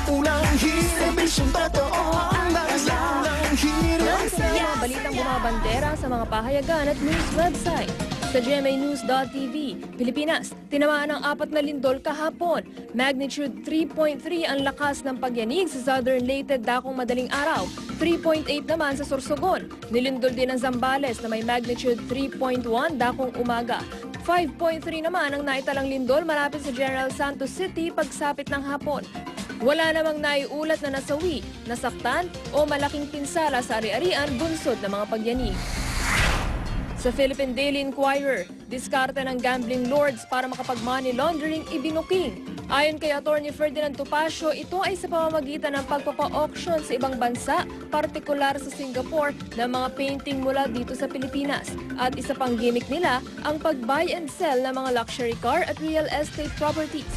Unang hirit, serbisyong totoo ang unang hirit. Mga balitang bumabandera sa mga pahayagan at news website. Sa GMAnews.tv, Pilipinas, tinamaan ng 4 na lindol kahapon. Magnitude 3.3 ang lakas ng pagyanig sa Southern Leyte dakong madaling araw. 3.8 naman sa Sorsogon. Nilindol din ang Zambales na may magnitude 3.1 dakong umaga. 5.3 naman ang naitalang lindol malapit sa General Santos City pagsapit ng hapon. Wala namang naiulat na nasawi, nasaktan o malaking pinsala sa ari-arian bunsod ng mga pagyanig. Sa Philippine Daily Inquirer, diskarte ng gambling lords para makapag-money laundering ibinuking. Ayon kay Atty. Ferdinand Topacio, ito ay sa pamamagitan ng pagpapa-auction sa ibang bansa, partikular sa Singapore, ng mga painting mula dito sa Pilipinas. At isa pang gimmick nila, ang pag-buy and sell ng mga luxury car at real estate properties.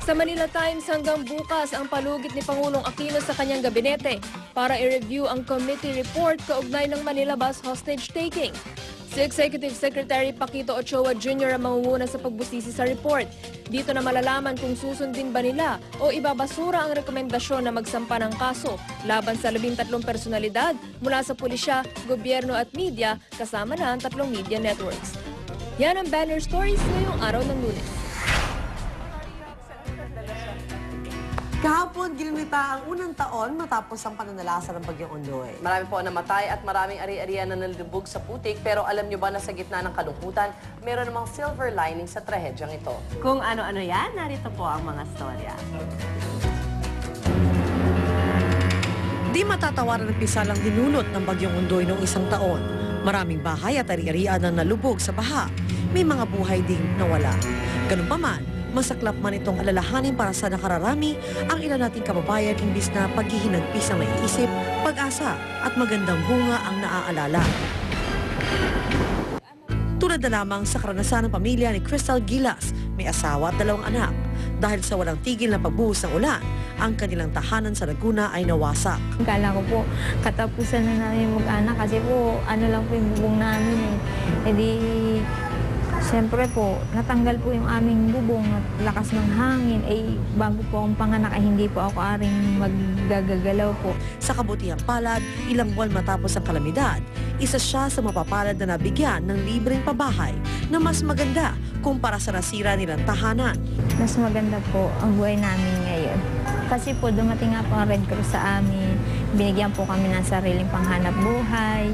Sa Manila Times, hanggang bukas ang palugit ni Pangulong Aquino sa kanyang gabinete para i-review ang committee report kaugnay ng Manila bus hostage taking. Si Executive Secretary Paquito Ochoa Jr. ang mangunguna sa pagbusisi sa report. Dito na malalaman kung susundin ba nila o ibabasura ang rekomendasyon na magsampa ng kaso laban sa 13 personalidad mula sa pulisya, gobyerno at media kasama na ang 3 media networks. Yan ang banner stories ngayong araw ng Lunes. Kahapon, ginamita ang unang taon matapos ang pananalasa ng Bagyong Ondoy. Marami po ang namatay at maraming ari-arian na nalulubog sa putik. Pero alam nyo ba na sa gitna ng kalungkutan, meron namang silver lining sa trahedyang ito. Kung ano-ano yan, narito po ang mga storya. Di matatawaran ng pisalang dinulot ng Bagyong Ondoy noong isang taon. Maraming bahay at ari-arian ang nalubog sa baha. May mga buhay ding nawala. Ganun pa man, masaklap man itong alalahanin para sa nakararami, ang ilan nating kababayan imbis na paghihinagpis ang maiisip, pag-asa at magandang bunga ang naaalala. Tulad na lamang sa karanasan ng pamilya ni Crystal Gilas, may asawa at 2 anak. Dahil sa walang tigil na pagbuhos ng ulan, ang kanilang tahanan sa Laguna ay nawasak. Kala ko po, katapusan na namin mag-anak kasi po, ano lang po yung bubong namin eh. E di, siyempre po, natanggal po yung aming bubong at lakas ng hangin. Eh, bago po akong panganak ay hindi po ako aring maggagalaw po. Sa kabutihang palad, ilang buwan matapos ang kalamidad, isa siya sa mapapalad na nabigyan ng libreng pabahay na mas maganda kumpara sa nasira nilang tahanan. Mas maganda po ang buhay namin ngayon. Kasi po, dumating nga po ang Red Cross sa amin. Binigyan po kami ng sariling panghanap buhay.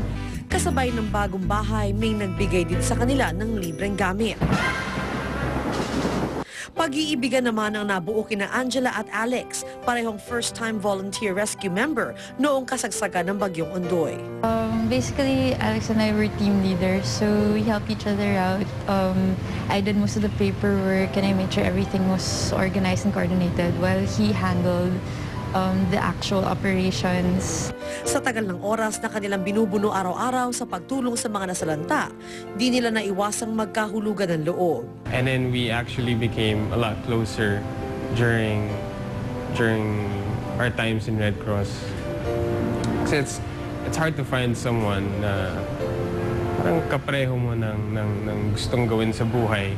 Kasabay ng bagong bahay, may nagbigay din sa kanila ng libreng gamit. Pag-iibigan naman ang nabuo kina Angela at Alex, parehong first-time volunteer rescue member noong kasagsagan ng Bagyong Ondoy. Basically, Alex and I were team leaders, so we helped each other out. I did most of the paperwork and I made sure everything was organized and coordinated while he handled the actual operations. Sa tagal ng oras na kanilang binubuno araw-araw sa pagtulong sa mga nasalanta, di nila naiwasang magkahulugan ng loob. And then we actually became a lot closer during our times in Red Cross. Kasi it's hard to find someone na parang kapareho mo ng gustong gawin sa buhay.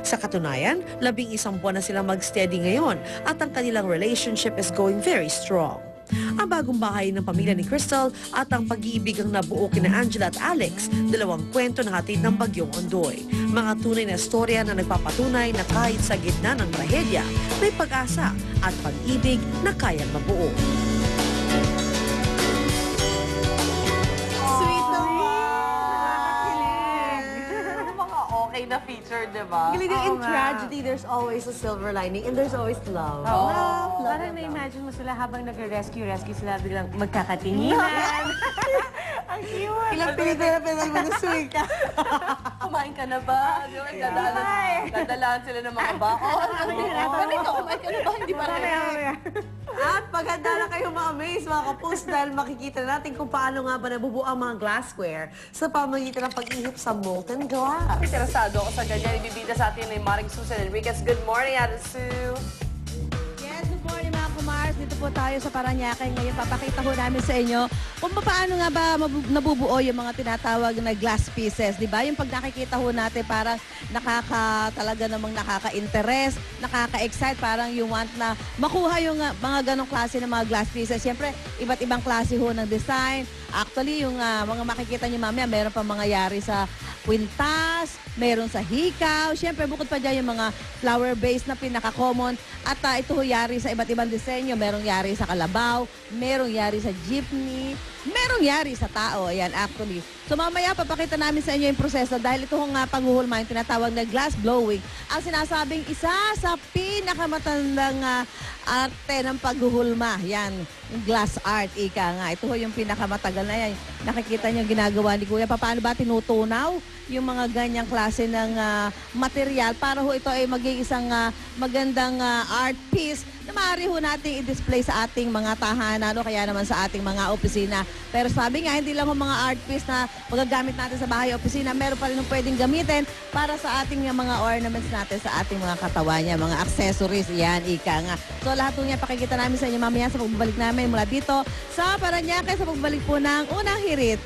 Sa katunayan, 11 buwan na silang mag-steady ngayon at ang kanilang relationship is going very strong. Ang bagong bahay ng pamilya ni Crystal at ang pag-iibigang nabuo kina Angela at Alex, 2 kwento na hatid ng Bagyong Ondoy. Mga tunay na storya na nagpapatunay na kahit sa gitna ng trahedya, may pag-asa at pag-ibig na kayang mabuo. Sweet naman! Mga okay na feature, di ba? In tragedy, there's always a silver lining and there's always love. Parang na-imagine mo sila habang nag-rescue sila biglang magkakatinginan. Ang cute! Ilang pelikula mo na sweet ka. Kumain ka na ba? Dadalaan sila ng mga bakon. Ganito, kumain ka na ba? Hindi pa rin. At paghanda na kayo ma-amaze mga kapus dahil makikita natin kung paano nga ba nabubuo ang mga glassware sa pamamagitan ng pag-ihip sa molten glass. Interesado ako sa ganyan. Ibibida sa atin ni Maring Susan Enriquez. Good morning, Ate Sue. Yes, good morning mga kumars. Dito po tayo sa Parañaque. Ngayon papakita ko namin sa inyo Kung paano nga ba nabubuo yung mga tinatawag na glass pieces, di ba? Yung pag nakikita ho natin parang talaga namang nakaka-interest, nakaka-excite, parang you want na makuha yung mga ganong klase ng mga glass pieces. Siyempre, iba't ibang klase ho ng design. Actually, yung mga makikita niyo mamaya, meron pa mga yari sa kwintas, meron sa hikaw. Siyempre, bukod pa dyan yung mga flower-based na pinaka-common. At ito ho yari sa iba't ibang disenyo. Merong yari sa kalabaw, merong yari sa jeepney, merong yari sa tao. Ayan, actually. So mamaya, papakita namin sa inyo yung proseso dahil ito nga panghuhulma, yung tinatawag na glass blowing. Ang sinasabing isa sa pinakamatandang arte ng paghuhulma. Yan, yung glass art, ika nga. Ito ho yung pinakamatagal na yan. Nakikita niyo ginagawa ni Kuya. Paano ba tinutunaw yung mga ganyang klase ng material para ho ito ay maging isang magandang art piece na maaari ho nating i-display sa ating mga tahanan o kaya naman sa ating mga opisina. Pero sabi nga, hindi lang ho mga art piece na magagamit natin sa bahay o opisina, meron pa rin yung pwedeng gamitin para sa ating mga ornaments natin sa ating mga katawan niya, mga accessories. Yan, ika nga. So lahat po niya pakikita namin sa inyo mamaya sa pagbabalik namin mula dito sa Parañaque sa pagbabalik po ng Unang Hirit.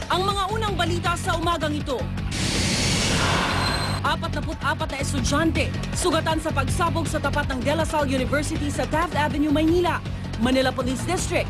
Ang mga unang balita sa umagang ito. 44 na estudyante sugatan sa pagsabog sa tapat ng De La Salle University sa Taft Avenue, Maynila. Manila Police District